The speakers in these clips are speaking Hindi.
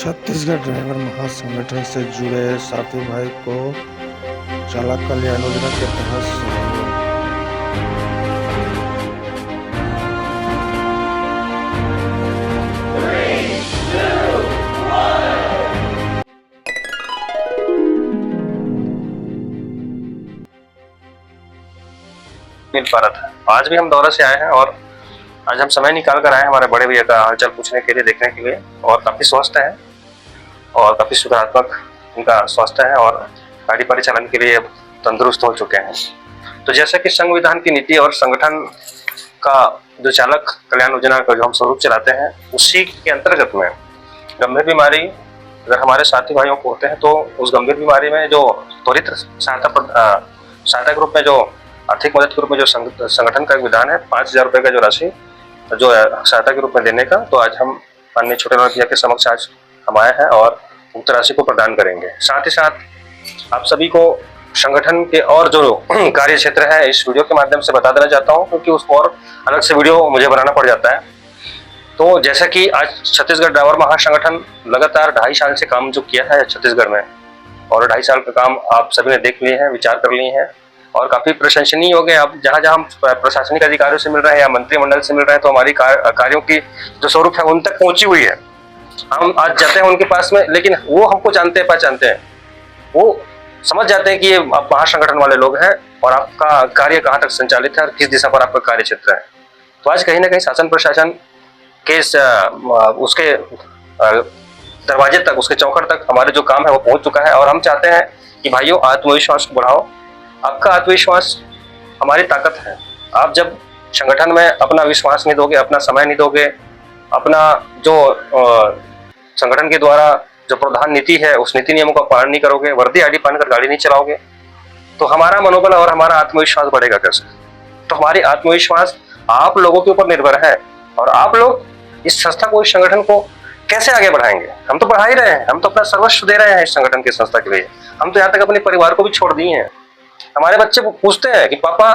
छत्तीसगढ़ ड्राइवर महासंगठन से जुड़े साथी भाई को चालक कल्याण योजना के तहत सहयोग। मिल पा रहा था। आज भी हम दौरे से आए हैं और आज हम समय निकाल कर आए हैं हमारे बड़े भैया का हालचाल पूछने के लिए, देखने के लिए। और काफी स्वस्थ है और काफी सुधारात्मक उनका स्वास्थ्य है और गाड़ी परिचालन के लिए तंदुरुस्त हो चुके हैं। तो जैसे कि संविधान की नीति और संगठन का जो चालक कल्याण योजना का जो हम स्वरूप चलाते हैं, उसी के अंतर्गत में गंभीर बीमारी अगर हमारे साथी भाइयों को होते हैं तो उस गंभीर बीमारी में जो त्वरित सहायता के रूप में, जो आर्थिक मदद के रूप में जो संगठन का विधान है 5,000 रुपये का जो राशि जो सहायता के रूप में देने का, तो आज हम माननीय छोटेलाल भैया के समक्ष आज हम आए हैं और उक्त राशि को प्रदान करेंगे। साथ ही साथ आप सभी को संगठन के और जो कार्य क्षेत्र है इस वीडियो के माध्यम से बता देना चाहता हूँ, क्योंकि उसको और अलग से वीडियो मुझे बनाना पड़ जाता है। तो जैसा कि आज छत्तीसगढ़ ड्राइवर महासंगठन लगातार 2.5 साल से काम जो किया है छत्तीसगढ़ में, और 2.5 साल का काम आप सभी ने देख लिए हैं, विचार कर लिए हैं और काफी प्रशंसनीय हो गए। अब जहाँ जहाँ हम प्रशासनिक अधिकारियों से मिल रहे हैं या मंत्रिमंडल से मिल रहे हैं, तो हमारी कार्यों की जो स्वरूप है उन तक पहुंची हुई है। हम आज जाते हैं उनके पास में, लेकिन वो हमको जानते हैं, पहचानते हैं, वो समझ जाते हैं कि ये आप महासंगठन वाले लोग हैं और आपका कार्य कहाँ तक संचालित है और किस दिशा पर आपका कार्य क्षेत्र है। तो आज कहीं ना कहीं शासन प्रशासन के उसके दरवाजे तक, उसके चौखट तक हमारे जो काम है वो पहुंच चुका है। और हम चाहते हैं कि भाइयों आत्मविश्वास को बढ़ाओ। आपका आत्मविश्वास हमारी ताकत है। आप जब संगठन में अपना विश्वास नहीं दोगे, अपना समय नहीं दोगे, अपना जो संगठन के द्वारा जो प्रधान नीति है उस नीति नियमों का पालन नहीं करोगे, वर्दी आदि पहनकर गाड़ी नहीं चलाओगे, तो हमारा मनोबल और हमारा आत्मविश्वास बढ़ेगा कैसे? तो हमारी आत्मविश्वास आप लोगों के ऊपर निर्भर है और आप लोग इस संस्था को, इस संगठन को कैसे आगे बढ़ाएंगे? हम तो बढ़ा ही रहे हैं, हम तो अपना सर्वस्व दे रहे हैं इस संगठन की संस्था के लिए। हम तो यहाँ तक अपने परिवार को भी छोड़ दिए हैं। हमारे बच्चे पूछते हैं कि पापा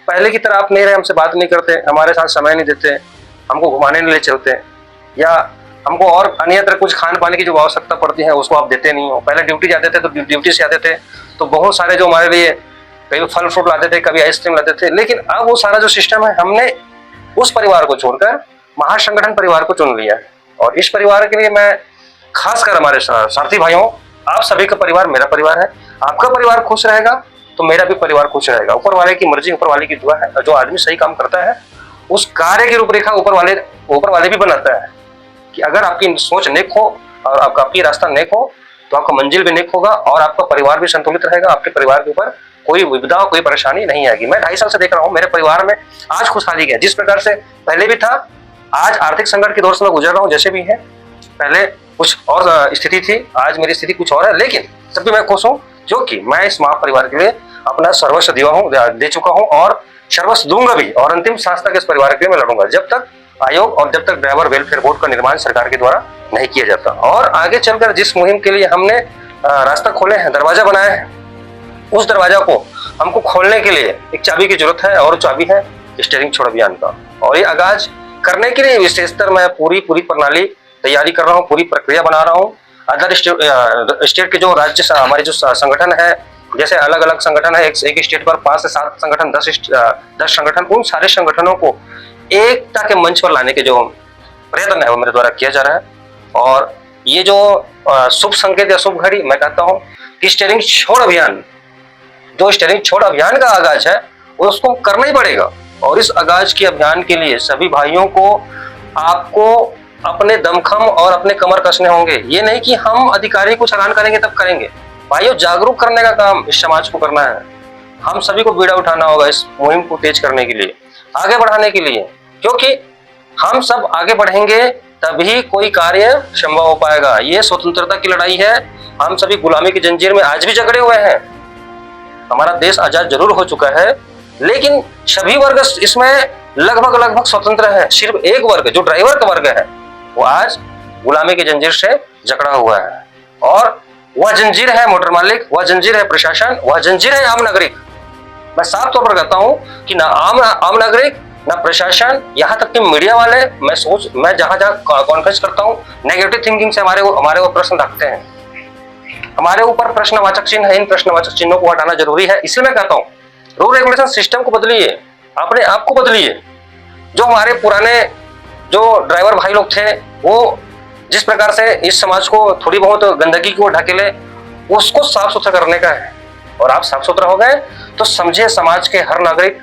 पहले की तरह आप नहीं रहे, हमसे बात नहीं करते, हमारे साथ समय नहीं देते, हमको घुमाने नहीं ले चलते, या हमको और अन्यत्र कुछ खान पाने की जो आवश्यकता पड़ती है उसको आप देते नहीं हो। पहले ड्यूटी जाते थे तो ड्यूटी से आते थे तो बहुत सारे जो हमारे लिए कभी फल फ्रूट लाते थे, कभी आइसक्रीम लाते थे, लेकिन अब वो सारा जो सिस्टम है हमने उस परिवार को छोड़कर महासंगठन परिवार को चुन लिया है। और इस परिवार के लिए मैं खासकर हमारे साथी भाइयों, आप सभी का परिवार मेरा परिवार है। आपका परिवार खुश रहेगा तो मेरा भी परिवार खुश रहेगा। ऊपर वाले की मर्जी, ऊपर वाले की दुआ है। जो आदमी सही काम करता है उस कार्य की रूपरेखा ऊपर वाले भी बनाता है कि अगर आपकी सोच नेक हो और आपकी रास्ता नेक हो तो आपका मंजिल भी नेक होगा और आपका परिवार भी संतुलित रहेगा। आपके परिवार के ऊपर कोई विपदा, कोई परेशानी नहीं आएगी। मैं 2.5 साल से देख रहा हूँ मेरे परिवार में आज खुशहाली है। जिस प्रकार से पहले भी था, आज आर्थिक संकट के दौर से मैं गुजर रहा हूँ, जैसे भी है। पहले कुछ और स्थिति थी, आज मेरी स्थिति कुछ और है, लेकिन तब भी मैं खुश हूँ क्योंकि मैं इस महापरिवार के लिए अपना सर्वस्व दे चुका हूँ और सर्वस्व दूंगा भी। और अंतिम सांस तक इस परिवार के लिए मैं लड़ूंगा, जब तक आयोग और जब तक ड्राइवर वेलफेयर बोर्ड का निर्माण सरकार के द्वारा नहीं किया जाता। और आगे चलकर जिस मुहिम के लिए हमने रास्ता खोले हैं, दरवाजा बनाया है, उस दरवाजा को हमको खोलने के लिए एक चाबी की जरूरत है और चाबी है स्टीयरिंग छोड़ अभियान का। और ये आगाज करने के लिए विशेषतर मैं पूरी प्रणाली तैयारी कर रहा हूँ, पूरी प्रक्रिया बना रहा हूँ। अदर स्टेट के जो राज्य हमारे जो संगठन है, जैसे अलग अलग संगठन है, एक स्टेट पर 5 से 7 संगठन, 10 संगठन, उन सारे संगठनों को एकता के मंच पर लाने के जो प्रयत्न है वो मेरे द्वारा किया जा रहा है। और ये जो शुभ संकेत या शुभ घड़ी, मैं कहता हूँ कि स्टीयरिंग छोड़ अभियान, जो स्टीयरिंग छोड़ अभियान का आगाज है उसको करना ही पड़ेगा। और इस आगाज के अभियान के लिए सभी भाइयों को, आपको अपने दमखम और अपने कमर कसने होंगे। ये नहीं कि हम अधिकारी को चालान करेंगे तब करेंगे। भाइयों, जागरूक करने का काम इस समाज को करना है। हम सभी को बीड़ा उठाना होगा इस मुहिम को तेज करने के लिए, आगे बढ़ाने के लिए, क्योंकि हम सब आगे बढ़ेंगे तभी कोई कार्य संभव हो पाएगा। ये स्वतंत्रता की लड़ाई है। हम सभी गुलामी की जंजीर में आज भी जकड़े हुए हैं। हमारा देश आजाद जरूर हो चुका है, लेकिन सभी वर्ग इसमें लगभग स्वतंत्र है। सिर्फ एक वर्ग, जो ड्राइवर का वर्ग है, वो आज गुलामी की जंजीर से जकड़ा हुआ है। और वह जंजीर है मोटर मालिक, वह जंजीर है प्रशासन, वह जंजीर है आम नागरिक। मैं साफ तौर पर कहता हूं कि ना आम नागरिक ना प्रशासन, यहाँ तक कि मीडिया वाले, मैं जहाँ जहाँ कॉन्फ्रेंस करता हूँ, नेगेटिव थिंकिंग से हमारे ऊपर प्रश्न रखते हैं। हमारे ऊपर प्रश्नवाचक चिन्ह है, इन प्रश्नवाचक चिन्हों को हटाना जरूरी है। इसलिए मैं कहता हूँ रूल रेगुलेशन सिस्टम को बदलिए, अपने आप को बदलिए। जो हमारे पुराने जो ड्राइवर भाई लोग थे, वो जिस प्रकार से इस समाज को थोड़ी बहुत गंदगी की ओर ढकेले, उसको साफ सुथरा करने का है। और आप साफ सुथरा हो गए तो समझिए समाज के हर नागरिक,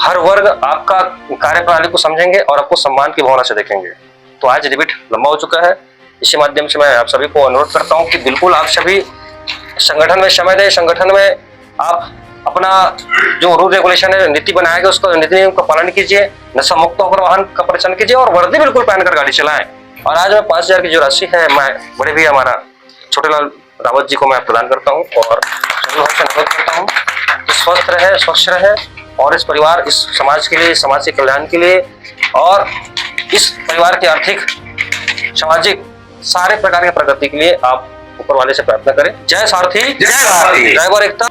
हर वर्ग आपका कार्यप्रणाली को समझेंगे और आपको सम्मान की भावना से देखेंगे। तो आज डिबेट लंबा हो चुका है, इसी माध्यम से मैं आप सभी को अनुरोध करता हूं कि बिल्कुल आप सभी संगठन में समय दें, संगठन में आप अपना जो रूल रेगुलेशन है, नीति बनाया गया, उसको नीति नियम का पालन कीजिए, नशा मुक्त होकर वाहन का परिचालन कीजिए और वर्दी बिल्कुल पहनकर गाड़ी चलाएं। और आज मैं 5,000 की जो राशि है, मैं बड़े भैया हमारा छोटेलाल रावत जी को मैं प्रदान करता हूँ और सभी भाई से अनुरोध करता हूँ कि स्वस्थ रहे, स्वच्छ रहे और इस परिवार, इस समाज के लिए, समाज के कल्याण के लिए और इस परिवार की आर्थिक, सामाजिक सारे प्रकार की प्रगति के लिए आप ऊपर वाले से प्रार्थना करें। जय सारथी, जय सारथी, ड्राइवर एकता।